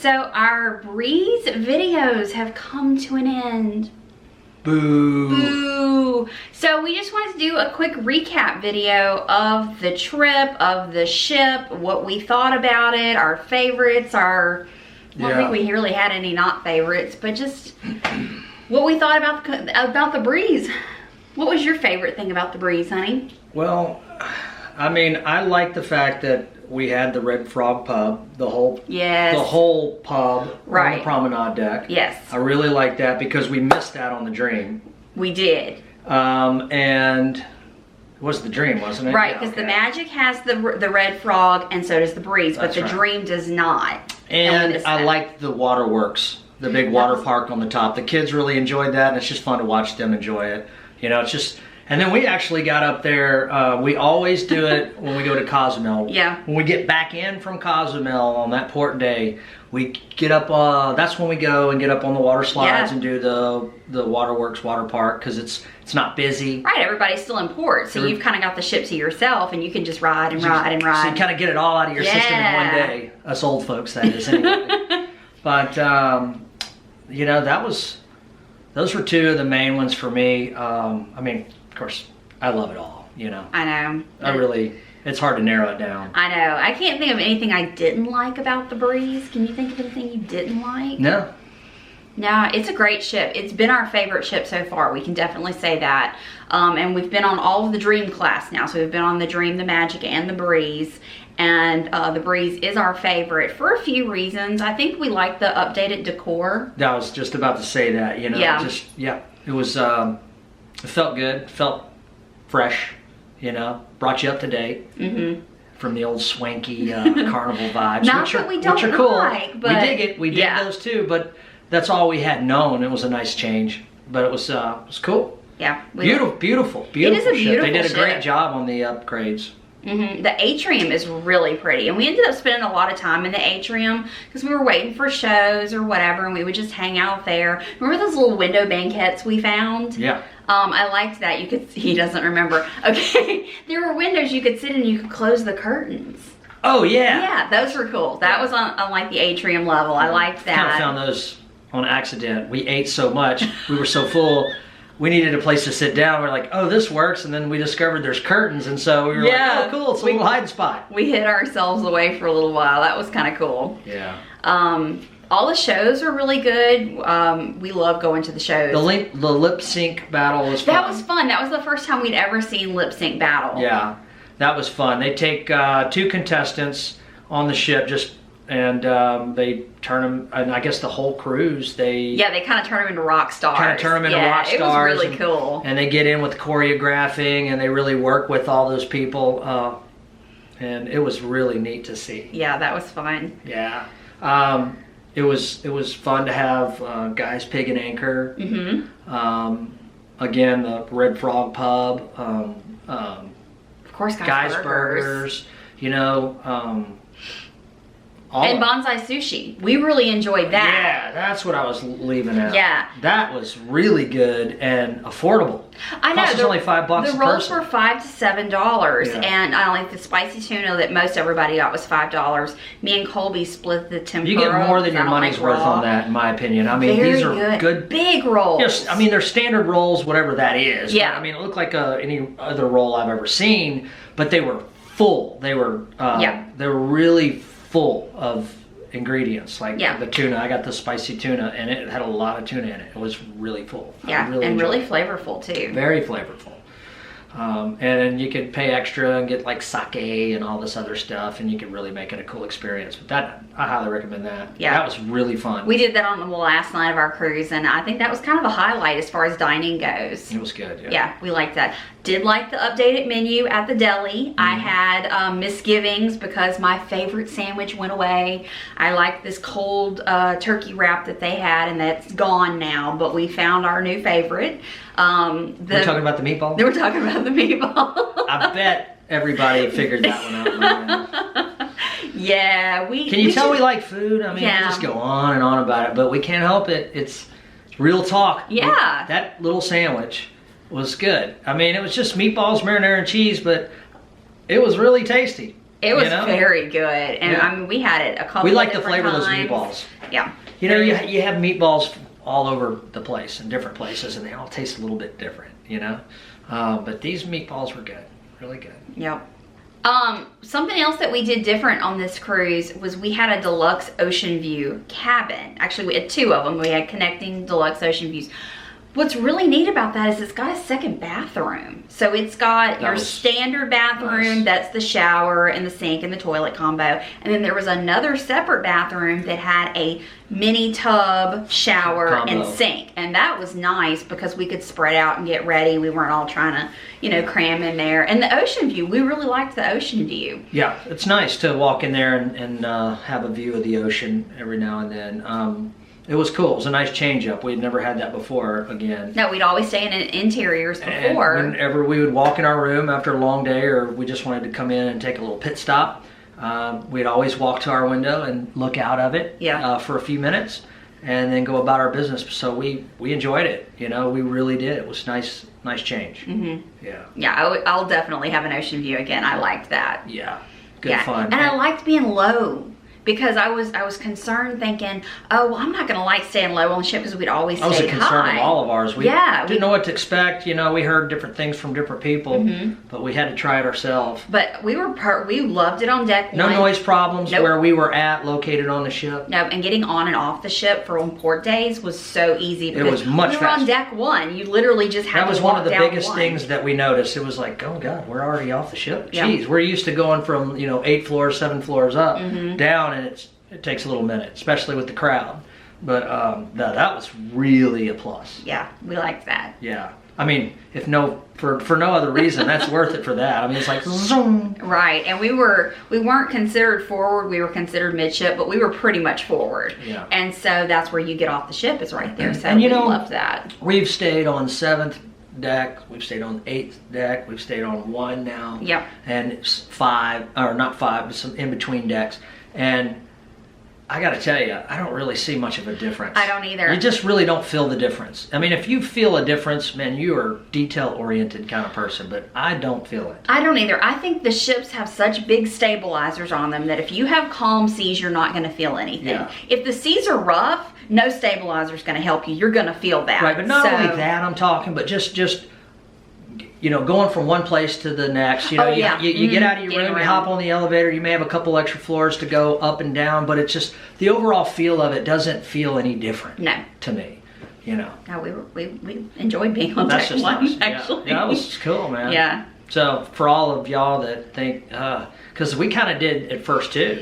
So our Breeze videos have come to an end. Boo. Boo. So we just wanted to do a quick recap video of the trip, of the ship, what we thought about it, our favorites, our... I don't think we really had any not favorites, but just what we thought about the Breeze. What was your favorite thing about the Breeze, honey? Well, I mean, I like the fact that we had the Red Frog pub, the whole pub on the promenade deck. Yes. I really like that because we missed that on the Dream. We did. And it was the Dream, wasn't it? Right, because the Magic has the Red Frog and so does the Breeze, but the Dream does not. And I liked the waterworks, the big water park on the top. The kids really enjoyed that, and it's just fun to watch them enjoy it. You know, it's just... And then we actually got up there, we always do it when we go to Cozumel. Yeah. When we get back in from Cozumel on that port day, we get up, that's when we go and get up on the water slides and do the waterworks water park, because it's not busy. Right, everybody's still in port, so you've kind of got the ship to yourself and you can just ride and ride and ride. So you kind of get it all out of your system in one day. Us old folks, that is, anyway. But, you know, those were two of the main ones for me. I mean, of course, I love it all, you know. I know. It's hard to narrow it down. I know. I can't think of anything I didn't like about the Breeze. Can you think of anything you didn't like? No. No, it's a great ship. It's been our favorite ship so far. We can definitely say that. And we've been on all of the Dream class now. So we've been on the Dream, the Magic, and the Breeze. And the Breeze is our favorite for a few reasons. I think we like the updated decor. I was just about to say that, you know. Yeah. It was... It felt good, felt fresh, you know, brought you up to date from the old swanky Carnival vibes, which are cool. Like, but we dig it. We dig those too, but that's all we had known. It was a nice change, but it was cool. Yeah, beautiful it is a beautiful ship. They did a great job on the upgrades. The Atrium is really pretty, and we ended up spending a lot of time in the Atrium because we were waiting for shows or whatever, and we would just hang out there. Remember those little window banquettes we found? Yeah. I liked that. You could, he doesn't remember. Okay, there were windows you could sit in and you could close the curtains. Oh yeah. Yeah, those were cool. That was on like the Atrium level. I liked that. Kind of found those on accident. We ate so much, we were so full. We needed a place to sit down. We're like, oh, this works. And then we discovered there's curtains. And so we were like, oh, cool. It's a little hiding spot. We hid ourselves away for a little while. That was kind of cool. Yeah. All the shows are really good. We love going to the shows. The lip sync battle was fun. That was fun. That was the first time we'd ever seen lip sync battle. Yeah, that was fun. They take two contestants on the ship and they turn them, and I guess the whole cruise, they kind of turn them into rock stars. It was really cool. And they get in with choreographing, and they really work with all those people, and it was really neat to see. Yeah, that was fun. Yeah, it was fun to have Guys Pig and Anchor. Again, the Red Frog Pub. Of course, Guys Burgers. You know. And Bonsai Sushi. We really enjoyed that. Yeah, that's what I was leaving out. Yeah. That was really good and affordable. I know. Cost us only $5 a person. The rolls were $5 to $7. And I like the spicy tuna that most everybody got was $5. Me and Colby split the tempura. You get more than your money's worth on that, in my opinion. I mean, these are good. Big rolls. Yes, I mean, they're standard rolls, whatever that is. Yeah. But, I mean, it looked like any other roll I've ever seen, but they were full. They were really full of ingredients, like the tuna. I got the spicy tuna, and it had a lot of tuna in it. It was really full. Yeah, and really flavorful too. Very flavorful. And then you could pay extra and get like sake and all this other stuff, and you could really make it a cool experience. But that, I highly recommend that. Yeah, that was really fun. We did that on the last night of our cruise, and I think that was kind of a highlight as far as dining goes. It was good. Yeah, we liked that. Did like the updated menu at the deli. I had misgivings because my favorite sandwich went away. I like this cold turkey wrap that they had, and that's gone now, but we found our new favorite. We're talking about the meatball? They were talking about the meatball. I bet everybody figured that one out. Yeah, Can you tell we like food? I mean, we just go on and on about it, but we can't help it. It's real talk. Yeah. That little sandwich was good. I mean, it was just meatballs, marinara, and cheese, but it was really tasty. It was very good, and I mean, we had it a couple. We like the different flavor of times. those meatballs. Yeah. You know, you have meatballs all over the place in different places, and they all taste a little bit different. You know, but these meatballs were good, really good. Yep. Something else that we did different on this cruise was we had a deluxe ocean view cabin. Actually, we had 2 of them. We had connecting deluxe ocean views. What's really neat about that is it's got a second bathroom. So it's got your standard bathroom, that's the shower and the sink and the toilet combo. And then there was another separate bathroom that had a mini tub, shower, and sink. And that was nice because we could spread out and get ready. We weren't all trying to, you know, cram in there. And the ocean view, we really liked the ocean view. Yeah, it's nice to walk in there and have a view of the ocean every now and then. It was cool. It was a nice change up. We'd never had that before again. No, we'd always stay in interiors before. And whenever we would walk in our room after a long day, or we just wanted to come in and take a little pit stop, we'd always walk to our window and look out of it for a few minutes and then go about our business. So we enjoyed it. You know, we really did. It was nice change. Mm-hmm. Yeah. Yeah, I'll definitely have an ocean view again. I liked that. Yeah. Good fun. And I liked being low. Because I was concerned thinking, oh, well, I'm not going to like staying low on the ship because we'd always stay high. That was a concern of all of ours. We didn't know what to expect. You know, we heard different things from different people, but we had to try it ourselves. But we loved it on deck 1. No noise problems where we were located on the ship. No, and getting on and off the ship for on port days was so easy. It was much faster. We were on deck 1. You literally just had to walk down 1. That was one of the biggest things that we noticed. It was like, oh, God, we're already off the ship? Jeez, we're used to going from, 8 floors, 7 floors up, down, and it takes a little minute, especially with the crowd. But that was really a plus. Yeah, we liked that. Yeah. I mean, for no other reason, that's worth it for that. I mean, it's like zoom. Right, and we weren't considered forward. We were considered midship, but we were pretty much forward. Yeah. And so that's where you get off the ship is right there. So and we loved that. We've stayed on 7th deck. We've stayed on 8th deck. We've stayed on 1 now. Yep. And it's 5, or not 5, but some in between decks. And I gotta tell you, I don't really see much of a difference. I don't either. You just really don't feel the difference. I mean, if you feel a difference, man, you are a detail-oriented kind of person, but I don't feel it. I don't either. I think the ships have such big stabilizers on them that if you have calm seas, you're not gonna feel anything. Yeah. If the seas are rough, no stabilizer is gonna help you. You're gonna feel that. Right, but not only that I'm talking, but just going from one place to the next, you get out of your room, you hop on the elevator, you may have a couple extra floors to go up and down, but it's just, the overall feel of it doesn't feel any different to me, No, we enjoyed being on deck 1, actually. Yeah, that was cool, man. Yeah. So, for all of y'all that think, because we kind of did at first too,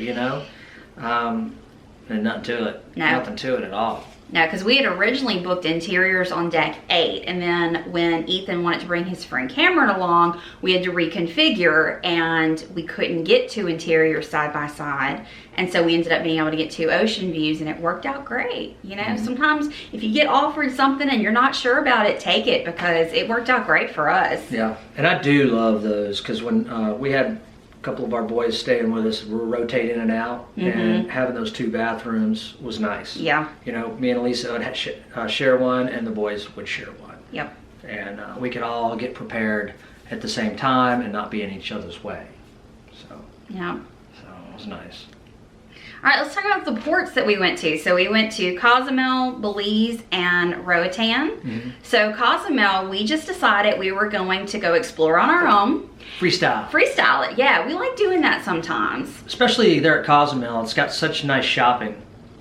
and nothing to it. No. Nothing to it at all. No, because we had originally booked interiors on deck 8, and then when Ethan wanted to bring his friend Cameron along, we had to reconfigure, and we couldn't get 2 interiors side by side, and so we ended up being able to get 2 ocean views, and it worked out great. Sometimes if you get offered something and you're not sure about it, take it, because it worked out great for us. Yeah, and I do love those, because when we had a couple of our boys staying with us, we were rotating in and out, and having those 2 bathrooms was nice. Yeah. Me and Elisa would share one, and the boys would share one. Yep. And we could all get prepared at the same time and not be in each other's way. So. Yeah. So it was nice. All right, let's talk about the ports that we went to. So we went to Cozumel, Belize, and Roatan. So Cozumel, we just decided we were going to go explore on our own. Freestyle it, yeah. We like doing that sometimes. Especially there at Cozumel. It's got such nice shopping.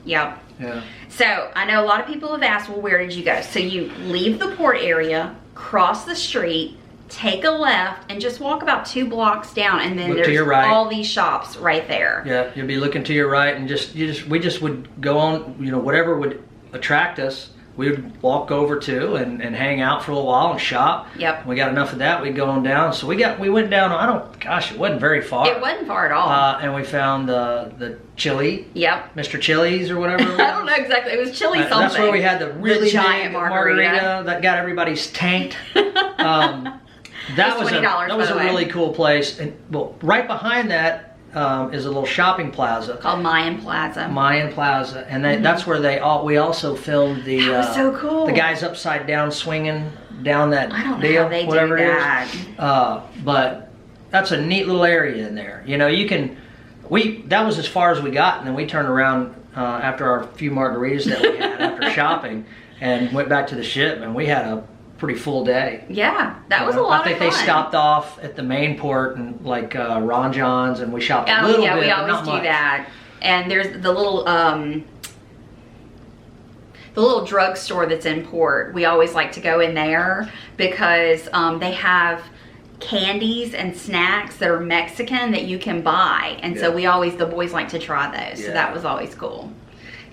Yep. Yeah. So I know a lot of people have asked, well, where did you go? So you leave the port area, cross the street, take a left, and just walk about 2 blocks down, and then there's all these shops right there. Yeah, you'll be looking to your right, and we just would go on, whatever would attract us, we would walk over to and hang out for a little while and shop. Yep. When we got enough of that, we'd go on down. So we went down, it wasn't very far. It wasn't far at all. And we found the chili. Yep. Mr. Chili's or whatever. I don't know exactly. It was chili something. That's where we had the really giant margarita that got everybody's tanked. That was a really cool place, and right behind that is a little shopping plaza called Mayan Plaza. And that's where we also filmed the. That was so cool. The guys upside down swinging down that I don't know deal, how they whatever do that. it is. But that's a neat little area in there. You know, you can, that was as far as we got, and then we turned around after our few margaritas that we had after shopping and went back to the ship, and we had a pretty full day. Yeah, that was a lot of fun. I think they stopped off at the main port and like Ron John's, and we shopped a little bit. Yeah, we always do that. And there's the little drugstore that's in port. We always like to go in there because they have candies and snacks that are Mexican that you can buy, and so the boys like to try those. So that was always cool.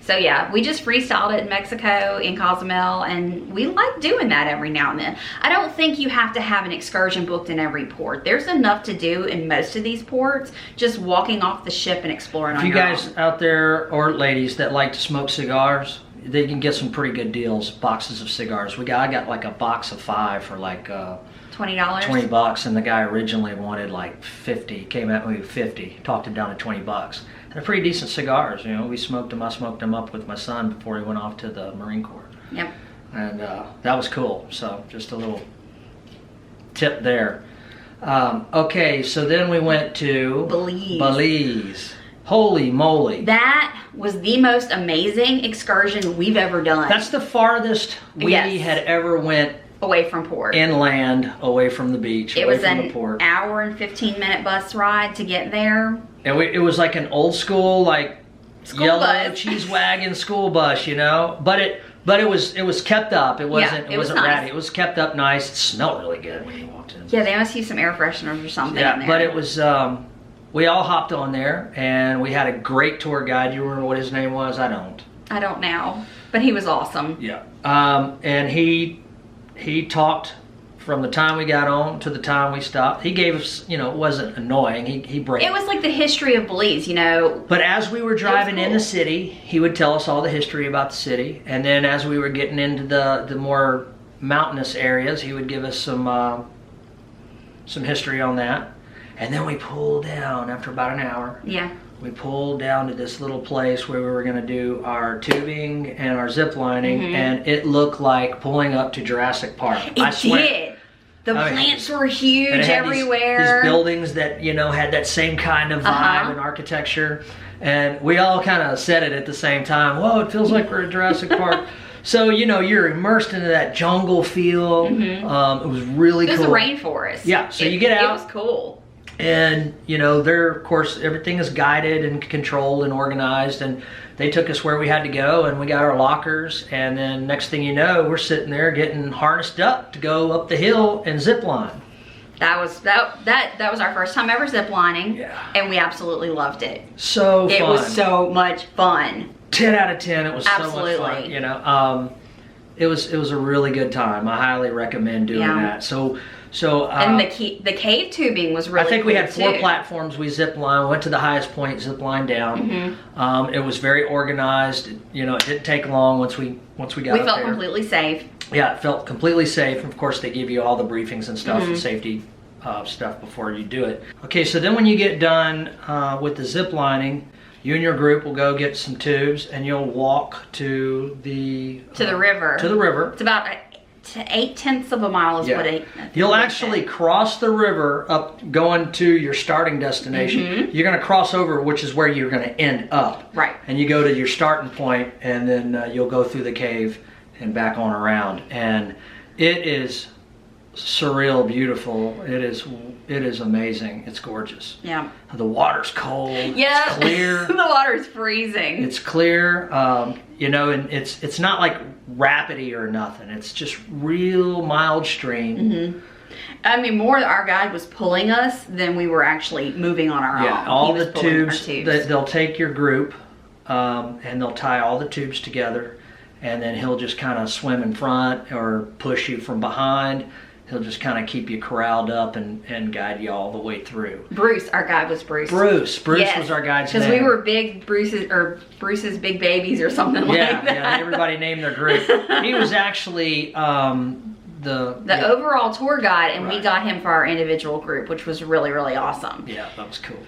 So yeah, we just freestyled it in Mexico, in Cozumel, and we like doing that every now and then. I don't think you have to have an excursion booked in every port. There's enough to do in most of these ports, just walking off the ship and exploring on your own. If you guys out there, or ladies that like to smoke cigars, they can get some pretty good deals, boxes of cigars. I got like a box of 5 for like $20. $20, and the guy originally wanted like 50, came at me with 50, talked him down to $20. They're pretty decent cigars, you know. We smoked them. I smoked them up with my son before he went off to the Marine Corps. Yep. And that was cool. So just a little tip there. Okay, so then we went to Belize. Holy moly. That was the most amazing excursion we've ever done. That's the farthest we had ever went away from port. Inland, away from the beach, away from the port. It was an hour and 15-minute bus ride to get there. And it was like an old school, like school yellow bus. Cheese wagon school bus, you know. But it was kept up. It wasn't nice. ratty. It was kept up nice. It smelled really good when you walked in. Yeah, they must use some air fresheners or something in there. But it was we all hopped on there, and we had a great tour guide. You remember what his name was? I don't now, but he was awesome. Yeah. And he talked from the time we got on to the time we stopped. He gave us, you know, it wasn't annoying. He braved. It was like the history of Belize, you know. But as we were driving in the city, he would tell us all the history about the city. And then as we were getting into the more mountainous areas, he would give us some history on that. And then we pulled down after about an hour. Yeah. We pulled down to this little place where we were going to do our tubing and our zip lining, and it looked like pulling up to Jurassic Park. I swear. Did. The plants were huge everywhere. These buildings that, you know, had that same kind of vibe and architecture. And we all kind of said it at the same time. Whoa, it feels like we're at Jurassic Park. So, you know, you're immersed into that jungle feel. It was really cool. It was a rainforest. Yeah, so you get out. It was cool. And, you know, there, of course, everything is guided and controlled and organized. And they took us where we had to go, and we got our lockers. And then next thing you know, we're sitting there getting harnessed up to go up the hill and zip line. That was our first time ever zip lining, and we absolutely loved it. So fun. It was so much fun. 10 out of 10. It was absolutely so much fun. You know, it was a really good time. I highly recommend doing that. And the cave tubing was really I think we had 4 too. platforms. We zip line, went to the highest point, zip line down. It was very organized. You know, it didn't take long once we got up there. We felt completely safe. Yeah, it felt completely safe. Of course, they give you all the briefings and stuff and safety stuff before you do it. Okay, so then when you get done with the zip lining, you and your group will go get some tubes, and you'll walk to the river. To the river. It's about 8/10 of a mile is what it. You'll actually cross the river up going to your starting destination. You're going to cross over, which is where you're going to end up. Right. And you go to your starting point, and then you'll go through the cave and back on around. And it is surreal, beautiful. It is amazing. It's gorgeous. Yeah. The water's cold. Yeah. It's clear. The water's freezing. It's clear. You know, and it's not like rapidy or nothing. It's just real mild stream. I mean, more our guide was pulling us than we were actually moving on our own. Yeah, all the tubes. They'll take your group and they'll tie all the tubes together, and then he'll just kind of swim in front or push you from behind. He'll just kind of keep you corralled up and guide you all the way through. Bruce, our guide was Bruce. Bruce was our guide's name. Because we were big Bruce's big babies or something like that. Yeah, everybody named their group. He was actually the overall tour guide, and we got him for our individual group, which was really, really awesome. Yeah, that was cool.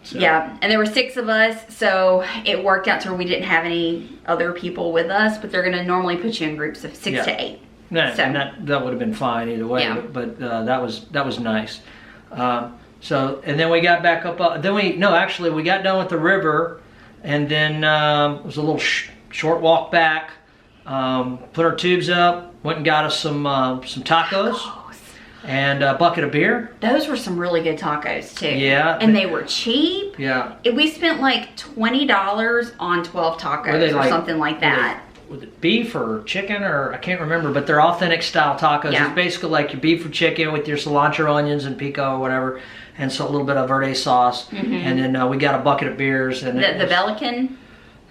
So. Yeah, and there were 6 of us, so it worked out to where we didn't have any other people with us, but they're going to normally put you in groups of 6 to 8. And that would have been fine either way, but that was nice. So, and then we got back up, actually we got done with the river, and then it was a little short walk back, put our tubes up, went and got us some tacos. And a bucket of beer. Those were some really good tacos too. Yeah. And they were cheap. Yeah. We spent like $20 on 12 tacos or something like that. Was it beef or chicken, or I can't remember, but they're authentic style tacos. Yeah. It's basically like your beef or chicken with your cilantro, onions, and pico or whatever, and so a little bit of verde sauce. And then we got a bucket of beers. And the Belican?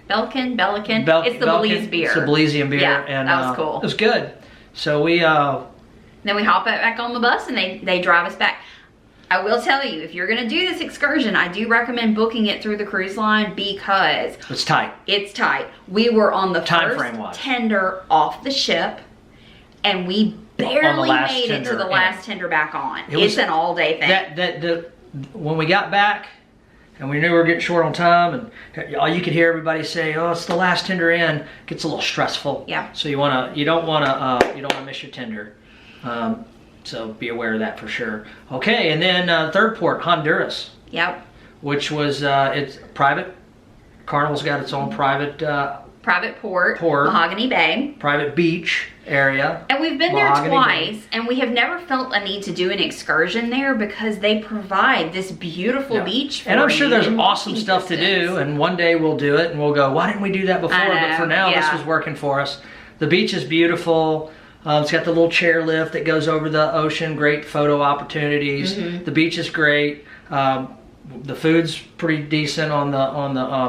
It's the Belize beer. It's the Belizean beer. Yeah, and that was cool. It was good. So we... then we hop back on the bus and they drive us back. I will tell you, if you're gonna do this excursion, I do recommend booking it through the cruise line because it's tight. It's tight. We were on the Time first frame wise. tender off the ship, and we barely made it to the last tender back on. It's an all-day thing. When we got back, and we knew we were getting short on time, and you could hear everybody say, "Oh, it's the last tender in." It gets a little stressful. Yeah. So you don't wanna miss your tender. So be aware of that for sure. Okay, and then third port, Honduras. Yep. Which was it's private. Carnival's got its own private port, Mahogany Bay, private beach area. And we've been there twice, and we have never felt a need to do an excursion there because they provide this beautiful beach for and I'm sure there's you awesome stuff to do, and one day we'll do it and we'll go, why didn't we do that before? But for now, this was working for us. The beach is beautiful. It's got the little chairlift that goes over the ocean. Great photo opportunities. The beach is great. The food's pretty decent on the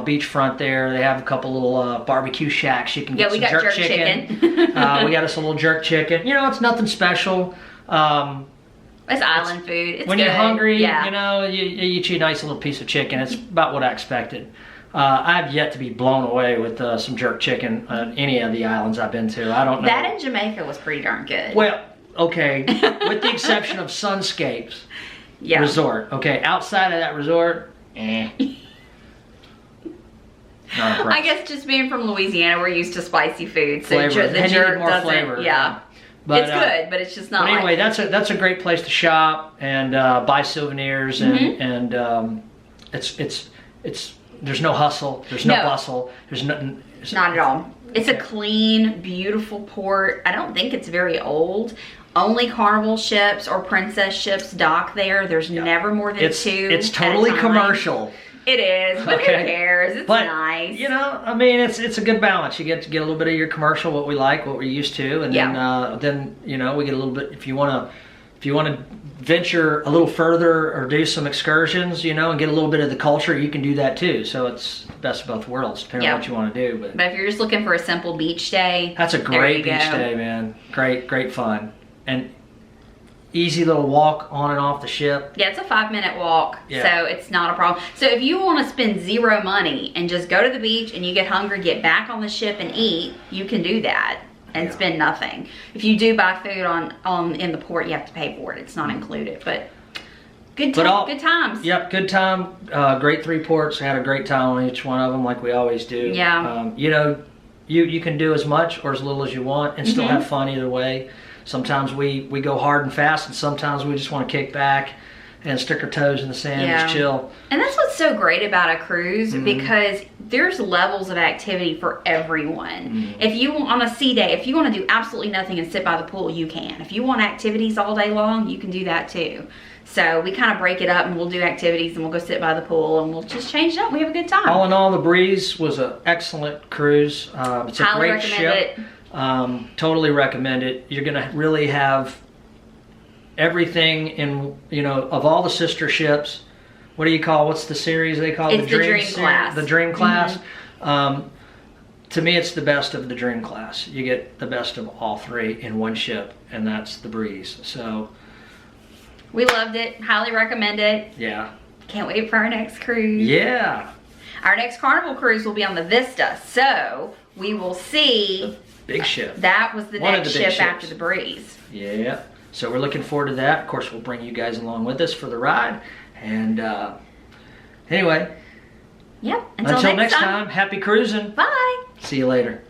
beachfront there. They have a couple little barbecue shacks. You can get some jerk chicken. We got us a little jerk chicken. You know, it's nothing special. It's island food. It's when good. You're hungry, yeah. you know, you eat you a nice little piece of chicken. It's about what I expected. I've yet to be blown away with some jerk chicken on any of the islands I've been to. I don't know. That in Jamaica was pretty darn good. Well, okay, with the exception of Sunscapes Resort. Okay, outside of that resort, Not impressed. I guess just being from Louisiana, we're used to spicy food, so Flavor. the jerk more doesn't. flavor. Yeah. But, it's good, but it's just not. But anyway, like that's a great place to shop and buy souvenirs and it's there's no hustle, there's no bustle, there's nothing. Not at all. It's a clean, beautiful port. I don't think it's very old. Only Carnival ships or Princess ships dock there. There's never more than two. It's totally commercial. It is, but who cares? It's nice. You know, I mean, it's a good balance. You get a little bit of your commercial, what we like, what we're used to, and then you know, we get a little bit. If you want to venture a little further or do some excursions, you know, and get a little bit of the culture, you can do that too. So it's the best of both worlds, depending on what you want to do. But if you're just looking for a simple beach day, that's a great beach day, man. Great fun and easy little walk on and off the ship. Yeah, it's a 5-minute walk, so it's not a problem. So if you want to spend zero money and just go to the beach and you get hungry, get back on the ship and eat, you can do that and spend nothing. If you do buy food in the port, you have to pay for it. It's not included, but good times. Yep, good time. Great 3 ports. Had a great time on each one of them, like we always do. Yeah. You know, you can do as much or as little as you want and still have fun either way. Sometimes we go hard and fast, and sometimes we just want to kick back and stick our toes in the sand and just chill. And that's what's so great about a cruise, because there's levels of activity for everyone. If you on a sea day, if you want to do absolutely nothing and sit by the pool, you can. If you want activities all day long, you can do that too. So we kind of break it up, and we'll do activities, and we'll go sit by the pool, and we'll just change it up. We have a good time. All in all, the Breeze was an excellent cruise. It's a great ship. Totally recommend it. You're gonna really have everything in, you know, of all the sister ships. What's the series they call it? It's the Dream Class. The Dream Class. To me, it's the best of the Dream Class. You get the best of all 3 in one ship, and that's the Breeze. So we loved it. Highly recommend it. Yeah. Can't wait for our next cruise. Yeah. Our next Carnival cruise will be on the Vista, so we will see. Big ship. That was the next ship after the Breeze. Yeah. So we're looking forward to that. Of course, we'll bring you guys along with us for the ride. And anyway. Yep. Until next time, happy cruising. Bye. See you later.